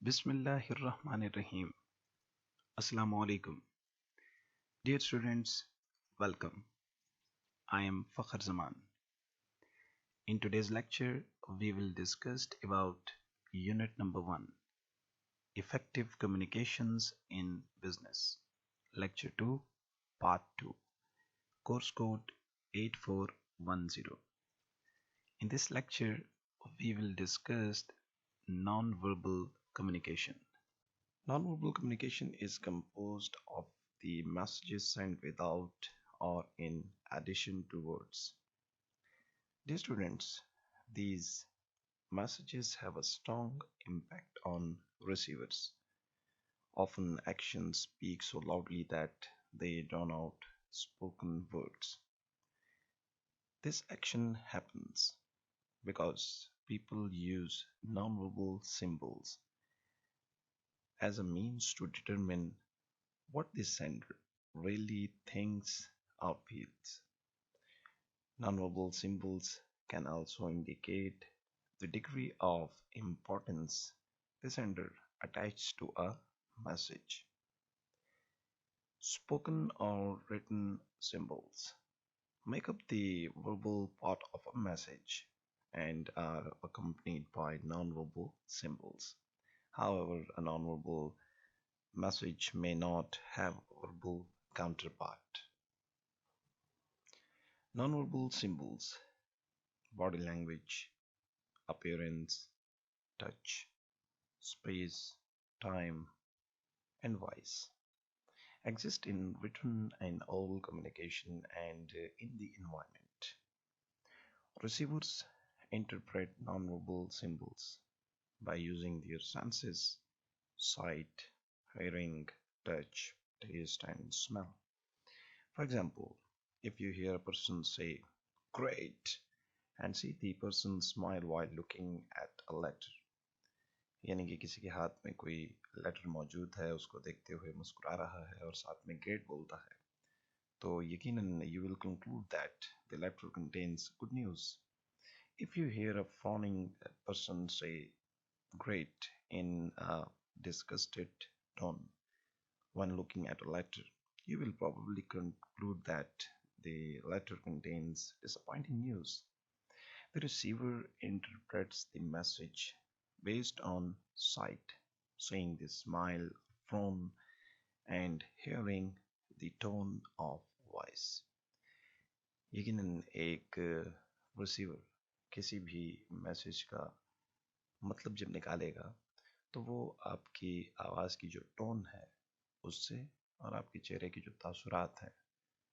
Bismillahirrahmanirrahim. Assalamu alaikum. Dear students, welcome. I am Fakhr Zaman. In today's lecture, we will discuss about unit number 1, effective communications in business. Lecture 2, part 2, course code 8410. In this lecture, we will discuss nonverbal communication. Nonverbal communication is composed of the messages sent without or in addition to words. Dear students, these messages have a strong impact on receivers. Often actions speak so loudly that they drown out spoken words. This action happens because people use nonverbal symbols as a means to determine what the sender really thinks or feels. Nonverbal symbols can also indicate the degree of importance the sender attaches to a message. Spoken or written symbols make up the verbal part of a message and are accompanied by nonverbal symbols. However, a nonverbal message may not have a verbal counterpart. Nonverbal symbols, body language, appearance, touch, space, time, and voice exist in written and oral communication and in the environment. Receivers interpret nonverbal symbols by using their senses, sight, hearing, touch, taste, and smell. For example, if you hear a person say, "Great," and see the person smile while looking at a letter, यानी कि किसी के हाथ में कोई letter मौजूद है, उसको देखते हुए मुस्कुरा रहा है और साथ में ग्रेट बोलता है, तो यकीनन you will conclude that the letter contains good news. If you hear a frowning person say great in a disgusted tone when looking at a letter, you will probably conclude that the letter contains disappointing news. The receiver interprets the message based on sight, seeing the smile, frown, and hearing the tone of voice. यकीनन एक receiver किसी भी message का मतलब जब निकालेगा तो वो आपकी आवाज़ की जो टोन है उससे और आपके चेहरे की जो तासुरात हैं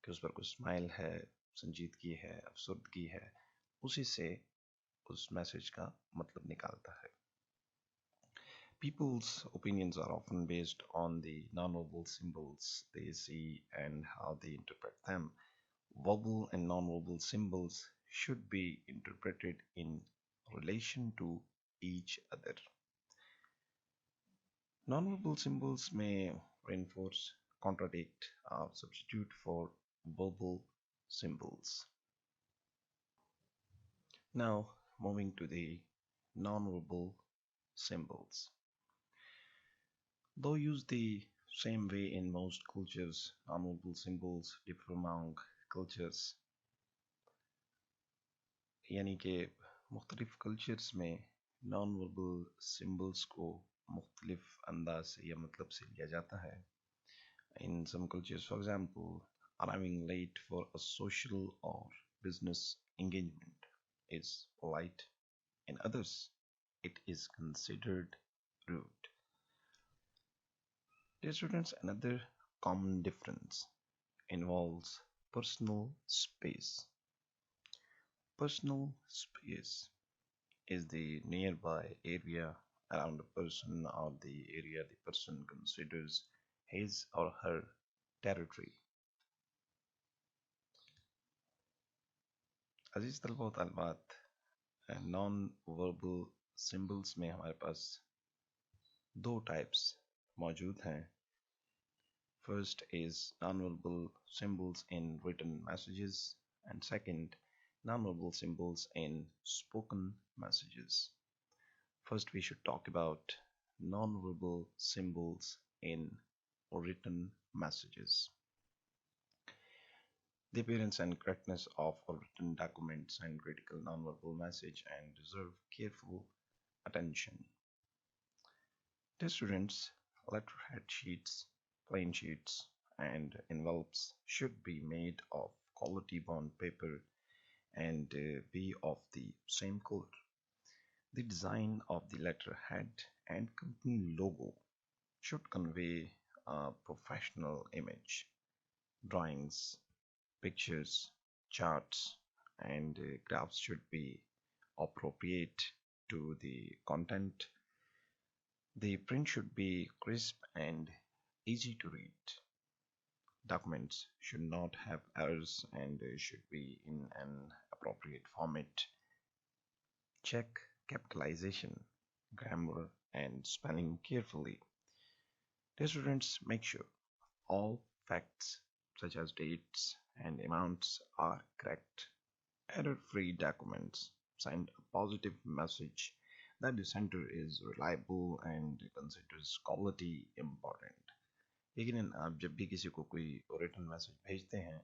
कि उस पर कुछ स्माइल है, संजीदगी है, अफसरदगी है, उसी से उस मैसेज का मतलब निकालता है. People's opinions are often based on the nonverbal symbols they see and how they interpret them. Verbal and nonverbal symbols should be interpreted in relation to each other. Nonverbal symbols may reinforce, contradict, or substitute for verbal symbols. Now, moving to the nonverbal symbols. Though used the same way in most cultures, nonverbal symbols differ among cultures. यानी कि मुख्तलिफ cultures में non-verbal symbols को मुख्तलिफ अंदाज से या मतलब से लिया जाता है. In some cultures, for example, arriving late for a social or business engagement is polite. In others, it is considered rude. Dear students, another common difference involves personal space. Personal space is the nearby area around a person or the area the person considers his or her territory. अजीज तलबा व तालिबात, non verbal symbols में हमारे पास दो types मौजूद हैं. First is nonverbal symbols in written messages, and second, nonverbal symbols in spoken messages. First, we should talk about nonverbal symbols in written messages. The appearance and correctness of written documents and critical nonverbal message and deserve careful attention. Dear students, letterhead sheets, plain sheets, and envelopes should be made of quality bond paper and be of the same color. The design of the letterhead and company logo should convey a professional image. Drawings, pictures, charts, and graphs should be appropriate to the content. The print should be crisp and easy to read. Documents should not have errors and should be in an appropriate format. Check capitalization, grammar, and spelling carefully. Dear students, make sure all facts such as dates and amounts are correct. Error-free documents send a positive message that the center is reliable and considers quality important. लेकिन आप जब भी किसी को कोई written message भेजते हैं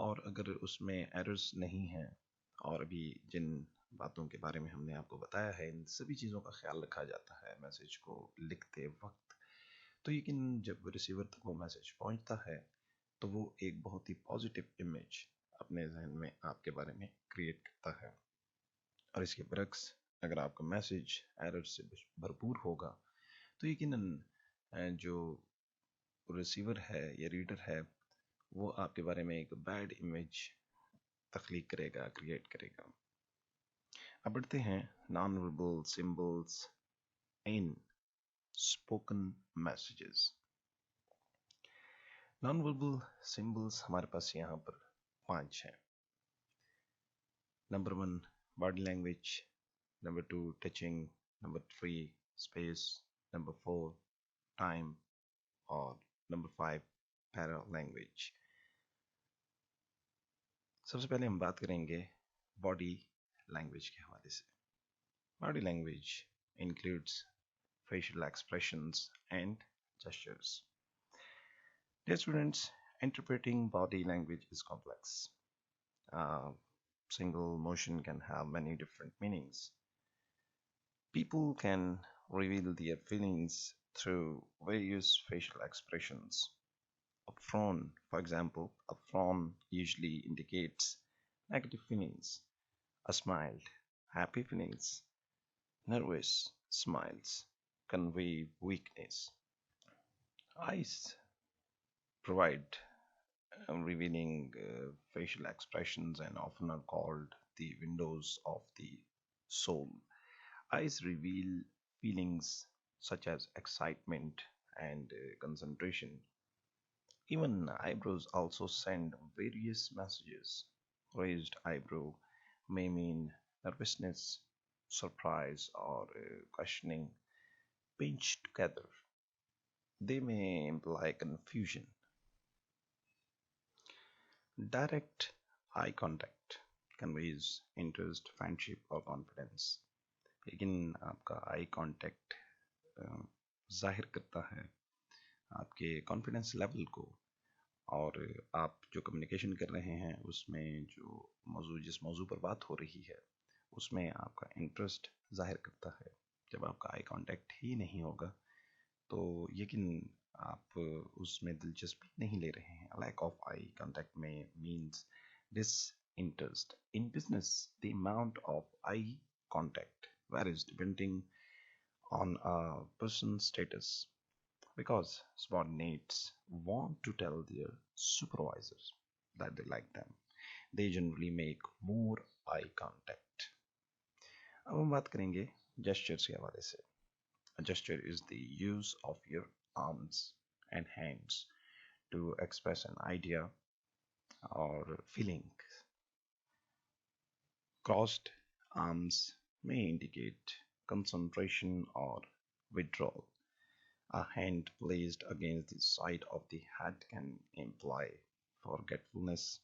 और अगर उसमें एरर्स नहीं हैं और अभी जिन बातों के बारे में हमने आपको बताया है इन सभी चीज़ों का ख्याल रखा जाता है मैसेज को लिखते वक्त, तो यकीन जब रिसीवर तक वो मैसेज पहुंचता है तो वो एक बहुत ही पॉजिटिव इमेज अपने जहन में आपके बारे में क्रिएट करता है। और इसके बरक्स अगर आपका मैसेज एरर से भरपूर होगा तो यकीनन जो रिसीवर है या रीडर है वो आपके बारे में एक बैड इमेज तख्लीक करेगा, क्रिएट करेगा। अब बढ़ते हैं non verbal symbols in spoken messages. Non verbal symbols हमारे पास यहाँ पर 5 हैं। Number 1 body language, number 2 touching, number 3 space, number 4 time और नंबर 5 पैरालैंग्वेज। सबसे पहले हम बात करेंगे बॉडी लैंग्वेज के हवाले से। Body language includes facial expressions and gestures. Dear students, interpreting body language is complex. Single motion can have many different meanings. People can reveal their feelings through various facial expressions. A frown, for example, a frown usually indicates negative feelings. A smile, happy feelings. Nervous smiles convey weakness. Eyes provide revealing facial expressions and often are called the windows of the soul. Eyes reveal feelings such as excitement and concentration. Even eyebrows also send various messages. Raised eyebrow may mean nervousness, surprise, or questioning. Pinched together, they may imply confusion. Direct eye contact conveys interest, friendship or confidence. लेकिन आपका eye contact जाहिर करता है आपके confidence level को और आप जो कम्युनिकेशन कर रहे हैं उसमें जो जिस मौजू पर बात हो रही है उसमें आपका इंटरेस्ट जाहिर करता है। जब आपका आई कांटेक्ट ही नहीं होगा तो यकीन आप उसमें दिलचस्पी नहीं ले रहे हैं। लैक ऑफ आई कांटेक्ट में means disinterest. In business, the amount of eye contact varies depending on a person's status. Because subordinates want to tell their supervisors that they like them, they generally make more eye contact. अब हम बात करेंगे gestures के हवाले से। A gesture is the use of your arms and hands to express an idea or feeling. Crossed arms may indicate concentration or withdrawal. A hand placed against the side of the head can imply forgetfulness.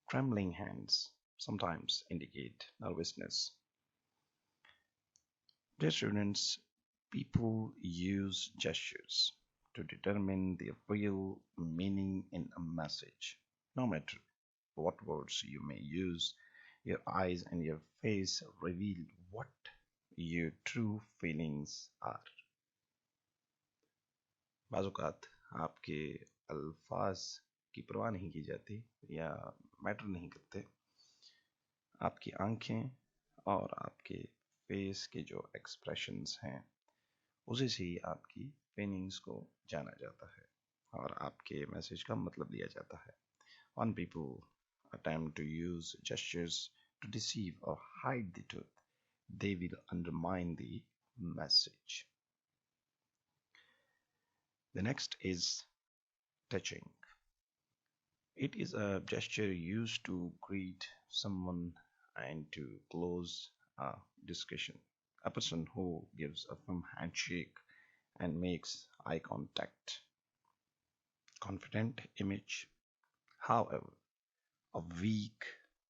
Trembling hands sometimes indicate nervousness. Dear students, People use gestures to determine the real meaning in a message. No matter what words you may use, your eyes and your face reveal what your true feelings are. बाज़-औक़ात आपके अल्फाज की परवाह नहीं की जाती या matter नहीं करते, आपकी आंखें और आपके फेस के जो एक्सप्रेशंस हैं उसी से ही आपकी फीलिंग्स को जाना जाता है और आपके मैसेज का मतलब लिया जाता है. When people attempt to use gestures to deceive or hide the truth, they will undermine the message. The next is touching. It is a gesture used to greet someone and to close a discussion. A person who gives a firm handshake and makes eye contact. Confident image. However, a weak,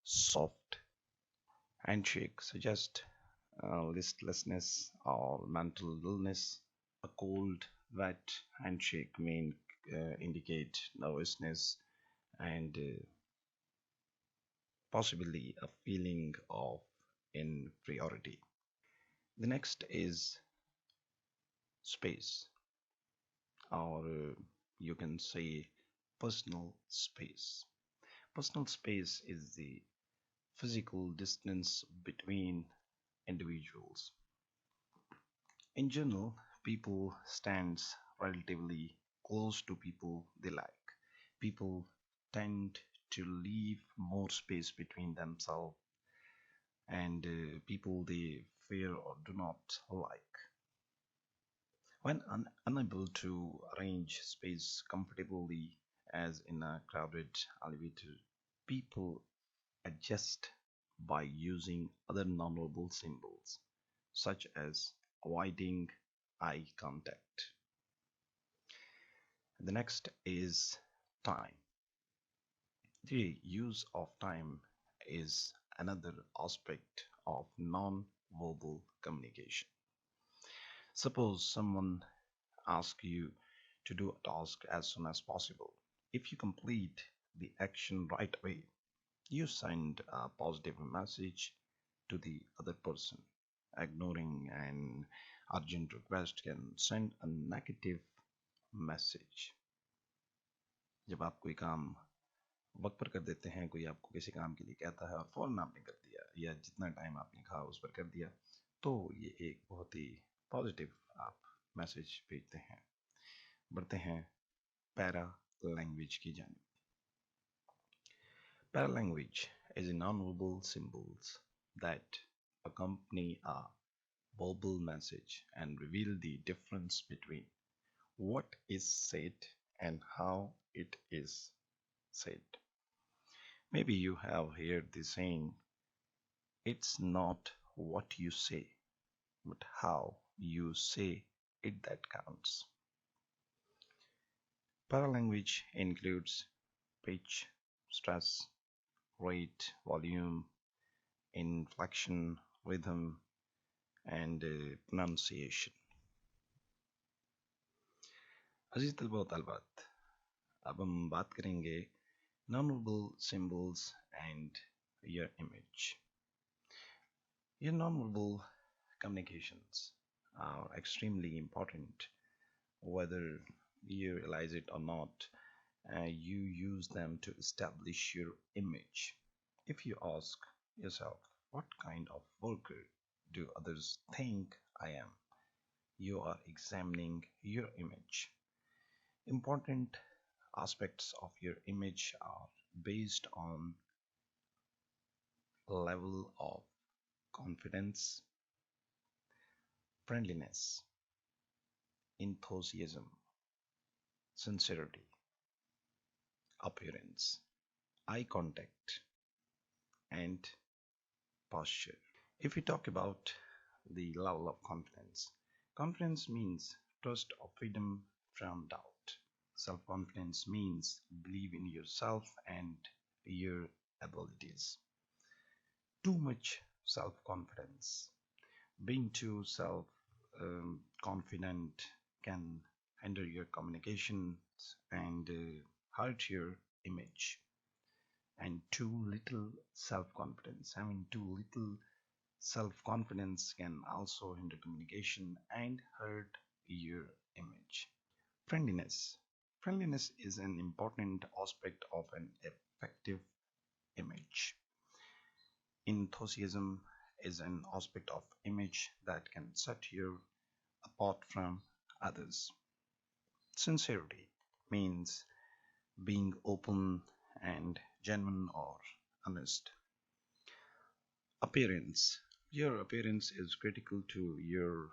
soft handshake suggests listlessness or mental illness. A cold, wet handshake may indicate nervousness and possibly a feeling of inferiority. The next is space, or you can say personal space. Personal space is the physical distance between individuals. In general, people stand relatively close to people they like. People tend to leave more space between themselves and people they fear or do not like. When unable to arrange space comfortably, as in a crowded elevator, people adjust by using other nonverbal symbols, such as avoiding eye contact. The next is time. The use of time is another aspect of non-verbal communication. Suppose someone asks you to do a task as soon as possible. If you complete the action right away, you send a positive message to the other person. Ignoring an urgent request can send a negative message. जब आप कोई काम वक्त पर कर देते हैं, कोई आपको किसी काम के लिए कहता है और फौरन आपने कर दिया या जितना टाइम आपने कहा उस पर कर दिया, तो ये एक बहुत ही पॉजिटिव आप मैसेज भेजते हैं. बढ़ते हैं पैरा लैंग्वेज की जानिब. Paralanguage is a non-verbal symbols that accompany a verbal message and reveal the difference between what is said and how it is said. Maybe you have heard the saying, it's not what you say, but how you say it that counts. Paralanguage includes pitch, stress, rate, volume, inflection, rhythm, and pronunciation. अजीज तलबा व तलबात, अब हम बात करेंगे nonverbal symbols and your image. Your nonverbal communications are extremely important, whether you realize it or not. You use them to establish your image. If you ask yourself, what kind of worker do others think I am? You are examining your image. Important aspects of your image are based on level of confidence, friendliness, enthusiasm, sincerity, appearance, eye contact, and posture. If we talk about the level of confidence, confidence means trust or freedom from doubt. Self-confidence means believe in yourself and your abilities. Too much self-confidence, being too confident can hinder your communications and hurt your image. And too little self-confidence. Having too little self-confidence can also hinder communication and hurt your image. Friendliness. Friendliness is an important aspect of an effective image. Enthusiasm is an aspect of image that can set you apart from others. Sincerity means being open and genuine or honest. Appearance. Your appearance is critical to your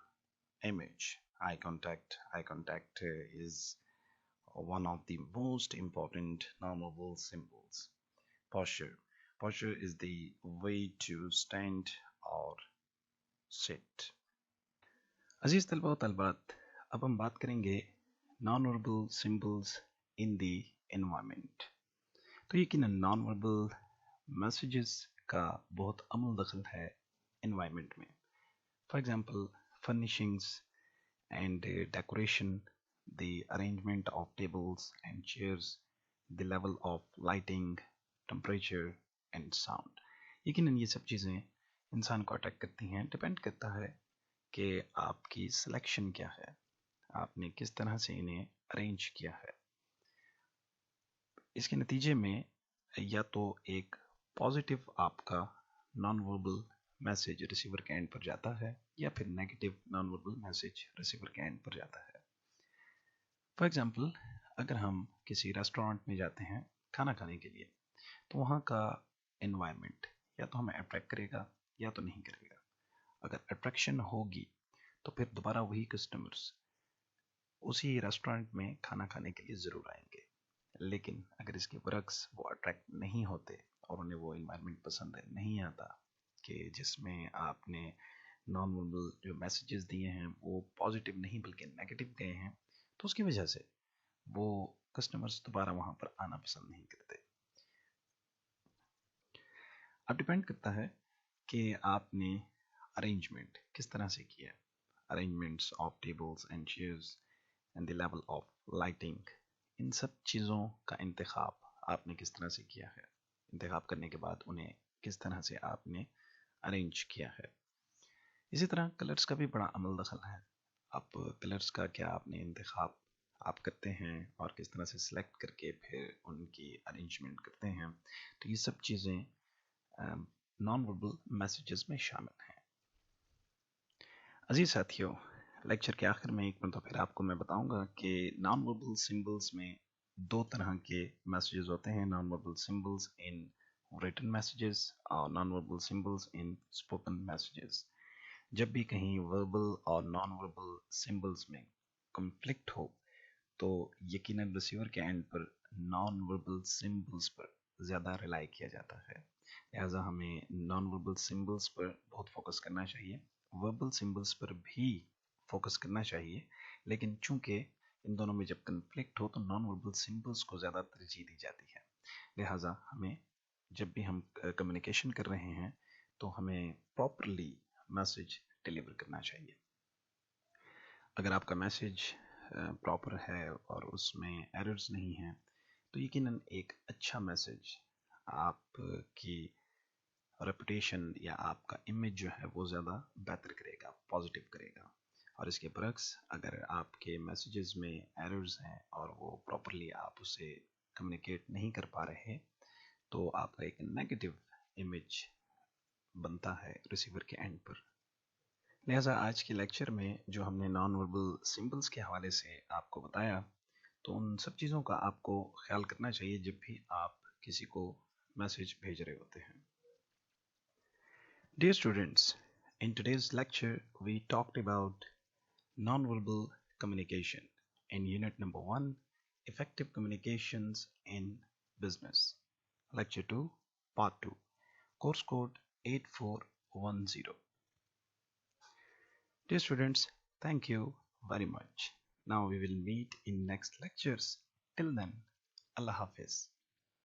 image. Eye contact. Eye contact is one of the most important nonverbal symbols. Posture. Posture is the way to stand or sit. अजीज तलबा व तलबात, अब हम बात करेंगे non verbal symbols in the environment. तो यकीनन non verbal messages का बहुत अमल दखल है एनवायरनमेंट में। For example furnishings and decoration, the arrangement of tables and chairs, the level of lighting, temperature and sound. यकीनन ये सब चीज़ें इंसान को अट्रैक्ट करती हैं। डिपेंड करता है कि आपकी सिलेक्शन क्या है, आपने किस तरह से इन्हें अरेंज किया है। इसके नतीजे में या तो एक पॉजिटिव आपका नॉन वर्बल मैसेज रिसीवर के एंड पर जाता है या फिर negative non verbal message receiver के एंड पर जाता है। फॉर एग्जांपल, अगर हम किसी रेस्टोरेंट में जाते हैं खाना खाने के लिए, तो वहाँ का एनवायरनमेंट या तो हमें अट्रैक्ट करेगा या तो नहीं करेगा। अगर अट्रैक्शन होगी तो फिर दोबारा वही कस्टमर्स उसी रेस्टोरेंट में खाना खाने के लिए ज़रूर आएंगे। लेकिन अगर इसके बरक्स वो अट्रैक्ट नहीं होते और उन्हें वो इन्वायरमेंट पसंद नहीं आता कि जिसमें आपने नॉन वर्बल जो मैसेजेस दिए हैं वो पॉजिटिव नहीं बल्कि नेगेटिव गए हैं, तो उसकी वजह से वो कस्टमर्स दोबारा वहाँ पर आना पसंद नहीं करते। अब डिपेंड करता है कि आपने अरेंजमेंट किस तरह से किया। Arrangements of tables and chairs and the level of lighting, इन सब चीज़ों का इंतखाब आपने किस तरह से किया है। इंतखाब करने के बाद उन्हें किस तरह से आपने अरेंज किया है। इसी तरह कलर्स का भी बड़ा अमल दखल है। अब कलर्स का क्या आपने इंतखाब आप करते हैं और किस तरह से सिलेक्ट करके फिर उनकी अरेंजमेंट करते हैं, तो ये सब चीज़ें नॉन वर्बल मैसेजेस में शामिल हैं। अजीज साथियों, लेक्चर के आखिर में एक मरतबा फिर आपको मैं बताऊंगा कि नॉन वर्बल सिंबल्स में दो तरह के मैसेजेस होते हैं। Non verbal symbols in written messages और non verbal symbols in spoken messages. जब भी कहीं वर्बल और नॉन वर्बल सिंबल्स में कॉन्फ्लिक्ट हो तो यकीनन रिसीवर के एंड पर नॉन वर्बल सिंबल्स पर ज़्यादा रिलाई किया जाता है। लिहाजा हमें नॉन वर्बल सिंबल्स पर बहुत फोकस करना चाहिए। वर्बल सिंबल्स पर भी फोकस करना चाहिए, लेकिन चूंकि इन दोनों में जब कन्फ्लिक्ट हो तो नॉन वर्बल सिंबल्स को ज़्यादा तरजीह दी जाती है। लिहाजा हमें जब भी हम कम्युनिकेशन कर रहे हैं तो हमें प्रॉपरली मैसेज डिलीवर करना चाहिए। अगर आपका मैसेज प्रॉपर है और उसमें एरर्स नहीं हैं तो यकीनन एक अच्छा मैसेज आपकी रेपुटेशन या आपका इमेज जो है वो ज़्यादा बेहतर करेगा, पॉजिटिव करेगा। और इसके बरक्स अगर आपके मैसेजेस में एरर्स हैं और वो प्रॉपरली आप उसे कम्युनिकेट नहीं कर पा रहे तो आपका एक नेगेटिव इमेज बनता है रिसीवर के एंड पर। लिहाजा आज के लेक्चर में जो हमने नॉन वर्बल सिंबल्स के हवाले से आपको बताया, तो उन सब चीज़ों का आपको ख्याल करना चाहिए जब भी आप किसी को मैसेज भेज रहे होते हैं। Dear students, in today's lecture we talked about nonverbal communication in unit number 1, effective communications in business, lecture 2, part 2, course code 8410. Dear students, thank you very much. Now we will meet in next lectures. Till then, Allah Hafiz.